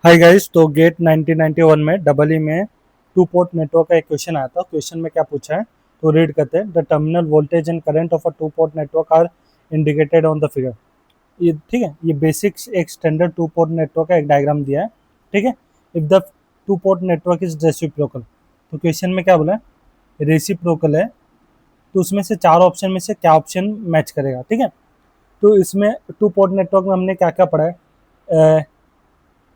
Hi guys, तो gate 1991 में double E में टू पोर्ट नेटवर्क का एक क्वेश्चन आया था। क्वेश्चन में क्या पूछा है तो रीड करते हैं। The terminal voltage and current of a two port network are indicated on the figure. ये ठीक है, ये बेसिक्स एक स्टैंडर्ड टू पोर्ट नेटवर्क का एक डायग्राम दिया है। ठीक है, if the two port network is reciprocal, तो क्वेश्चन में क्या बोला है, रेसिप्रोकल है तो उसमें से चार ऑप्शन में से क्या ऑप्शन मैच करेगा। ठीक है, तो इसमें टू पोर्ट नेटवर्क में हमने क्या क्या पढ़ा है।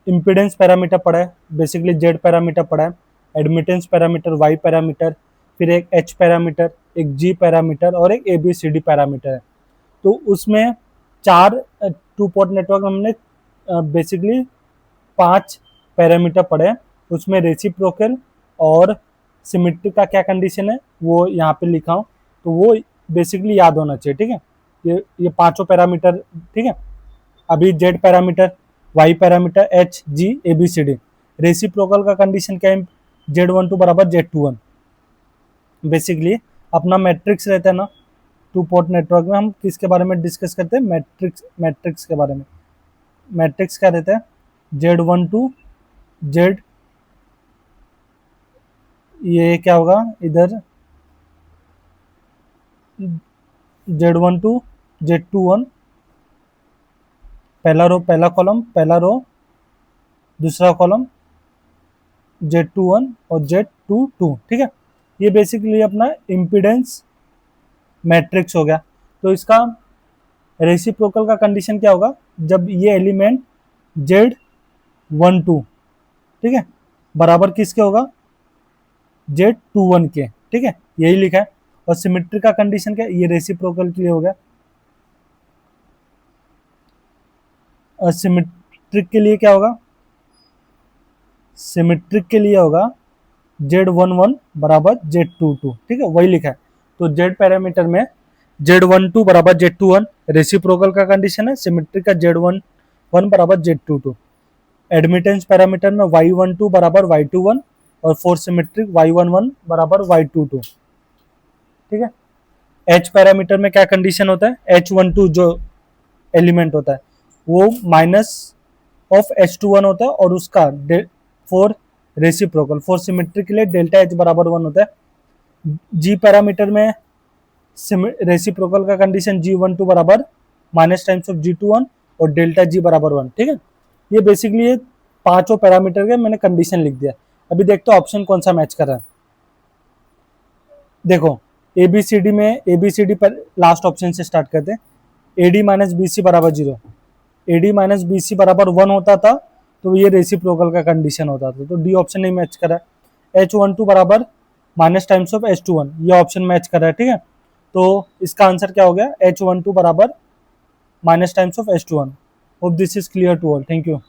इम्पीडेंस पैरामीटर पढ़ा है, बेसिकली जेड पैरामीटर पढ़ा है, एडमिटेंस पैरामीटर, वाई पैरामीटर, फिर एक एच पैरामीटर, एक जी पैरामीटर और एक A B C D parameter है। तो उसमें चार टू पोर्ट नेटवर्क हमने बेसिकली पांच पैरामीटर पढ़े हैं। उसमें रेसिप्रोकल और सिमेट्रिक का क्या कंडीशन है वो यहाँ पे लिखा हूँ, तो वो बेसिकली याद होना चाहिए। ठीक है, ये पांचों पैरामीटर। ठीक है, अभी Z parameter, Y parameter, H G A B C D. Reciprocal का कंडीशन क्या है, Z12 बराबर Z21। बेसिकली अपना मैट्रिक्स रहता है ना टू पोर्ट नेटवर्क में, हम किसके बारे में डिस्कस करते हैं, मैट्रिक्स के बारे में। मैट्रिक्स क्या रहता है, Z12 जेड, ये क्या होगा इधर Z12 Z21, पहला रो पहला कॉलम, पहला रो दूसरा कॉलम Z21 और Z22। ठीक है, ये बेसिकली अपना इम्पीडेंस मैट्रिक्स हो गया। तो इसका रेसिप्रोकल का कंडीशन क्या होगा, जब ये एलिमेंट Z12 ठीक है बराबर किसके होगा, Z21 के। ठीक है, यही लिखा है। और सिमेट्रिक का कंडीशन क्या, ये रेसिप्रोकल के लिए हो गया। और सिमेट्रिक के लिए क्या होगा, सिमेट्रिक के लिए होगा Z11 बराबर Z22। ठीक है, वही लिखा है। तो Z पैरामीटर में Z12 बराबर Z21 रेसिप्रोकल का कंडीशन है, सिमेट्रिक का Z11 बराबर Z22। एडमिटेंस पैरामीटर में Y12 बराबर Y21 और फोर सिमेट्रिक Y11 बराबर Y22। ठीक है, H पैरामीटर में क्या कंडीशन होता है, H12 जो एलिमेंट होता है वो माइनस ऑफ H21 होता है और उसका फोर रेसिप्रोकल, फोर सिमेट्रिक के लिए डेल्टा H बराबर 1 होता है। जी पैरामीटर में रेसिप्रोकल का कंडीशन G12 बराबर माइनस टाइम्स ऑफ G21 और डेल्टा G बराबर 1। ठीक है, ये बेसिकली ये पांचों पैरामीटर के मैंने कंडीशन लिख दिया। अभी देखते हैं ऑप्शन कौन सा मैच कर रहा है। देखो ABCD में ABCD पर लास्ट ऑप्शन से स्टार्ट करते हैं। AD माइनस BC बराबर 0, AD माइनस BC बराबर 1 होता था तो ये रेसिप्रोकल का कंडीशन होता था, तो डी ऑप्शन नहीं मैच करा। H12 बराबर माइनस टाइम्स ऑफ H21, ये ऑप्शन मैच कर रहा है। ठीक है, तो इसका आंसर क्या हो गया, H12 बराबर minus times of H21। Hope this is clear to all, thank you.